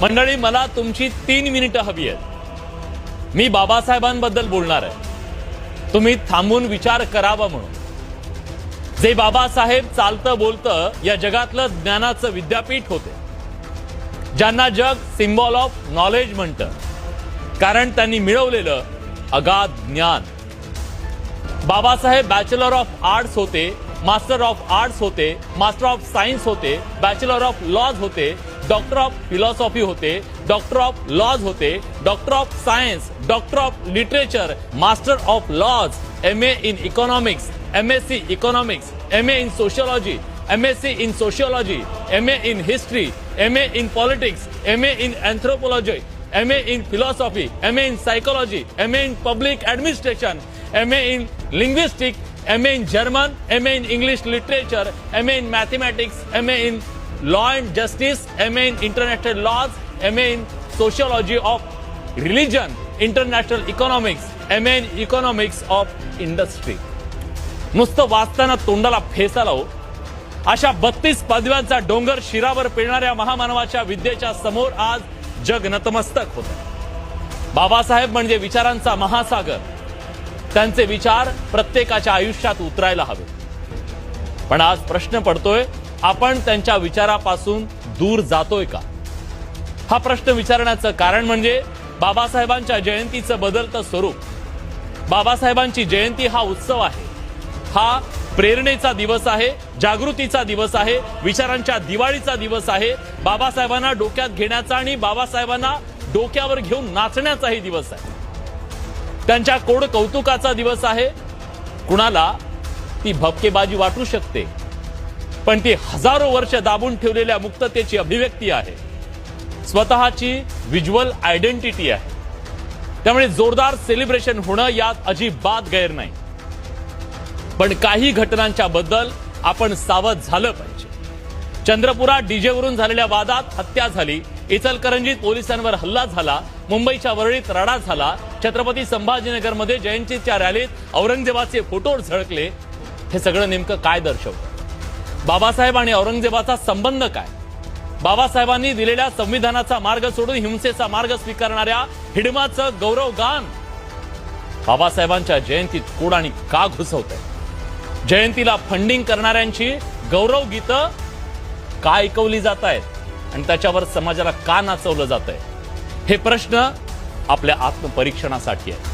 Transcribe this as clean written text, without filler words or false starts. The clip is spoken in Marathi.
मंडळी, मला तुमची 3 मिनिटं हवी आहेत. मी बाबासाहेबांबद्दल बोलणार आहे. तुम्ही थांबून विचार करावा म्हणून. जे बाबासाहेब चालतं बोलतं या जगातलं ज्ञानाचं विद्यापीठ होते, ज्यांना जग सिम्बॉल ऑफ नॉलेज म्हणतं, कारण त्यांनी मिळवलेलं अगाध ज्ञान. बाबासाहेब बॅचलर ऑफ आर्ट्स होते, मास्टर ऑफ आर्ट्स होते, मास्टर ऑफ सायन्स होते, बॅचलर ऑफ लॉज होते, डॉक्टर ऑफ फिलॉसॉफी होते, डॉक्टर ऑफ लॉज होते, doctor of science, doctor of literature, master of laws, MA in economics, MSc economics, MA in sociology, MSc in sociology, MA in history, MA in politics, MA in anthropology, MA in philosophy, MA in psychology, MA in public administration, MA in linguistic, MA in German, MA in English literature, MA in mathematics, MA in law and justice, MA in international laws, MA in sociology of religion, international economics, MA in economics of industry. नुसतं वाचताना तोंडाला फेसा लावू अशा 32 पदव्यांचा डोंगर शिरावर पेरणाऱ्या महामानवाच्या विद्येच्या समोर आज जग नतमस्तक होतं. बाबासाहेब म्हणजे विचारांचा महासागर. त्यांचे विचार प्रत्येकाच्या आयुष्यात उतरायला हवे. पण आज प्रश्न पडतोय, आपण त्यांच्या विचारापासून दूर जातोय का? हा प्रश्न विचारण्याचं कारण म्हणजे बाबासाहेबांच्या जयंतीचं बदलतं स्वरूप. बाबासाहेबांची जयंती हा उत्सव आहे, हा प्रेरणेचा दिवस आहे, जागृतीचा दिवस आहे, विचारांच्या दिवाळीचा दिवस आहे, बाबासाहेबांना डोक्यात घेण्याचा आणि बाबासाहेबांना डोक्यावर घेऊन नाचण्याचाही दिवस आहे. त्यांच्या कोड कौतुकाचा दिवस आहे. कुणाला ती भपकेबाजी वाटू शकते, पण ती हजारो वर्ष दाबून ठेवलेल्या मुक्ततेची अभिव्यक्ती आहे, स्वतःची व्हिज्युअल आयडेंटिटी आहे. त्यामुळे जोरदार सेलिब्रेशन होणं यात अजिबात गैर नाही. पण काही घटनांच्या बद्दल आपण सावध झालं पाहिजे. चंद्रपुरात डीजेवरून झालेल्या वादात हत्या झाली, इचलकरंजीत पोलिसांवर हल्ला झाला, मुंबईच्या वरळीत राडा झाला, छत्रपती संभाजीनगरमध्ये जयंतीच्या रॅलीत औरंगजेबाचे फोटो झळकले. हे सगळं नेमकं काय दर्शवतं? बाबासाहेब आणि औरंगजेबाचा संबंध काय? बाबासाहेबांनी दिलेल्या संविधानाचा मार्ग सोडून हिंसेचा मार्ग स्वीकारणाऱ्या हिडमाचं गौरवगान बाबासाहेबांच्या जयंतीत कोण आणि का घुसवतंय? जयंतीला फंडिंग करणाऱ्यांची गौरव गीतं का ऐकवली जात आहेत आणि त्याच्यावर समाजाला का नाचवलं जातंय? हे प्रश्न आपल्या आत्मपरीक्षणासाठी आहे.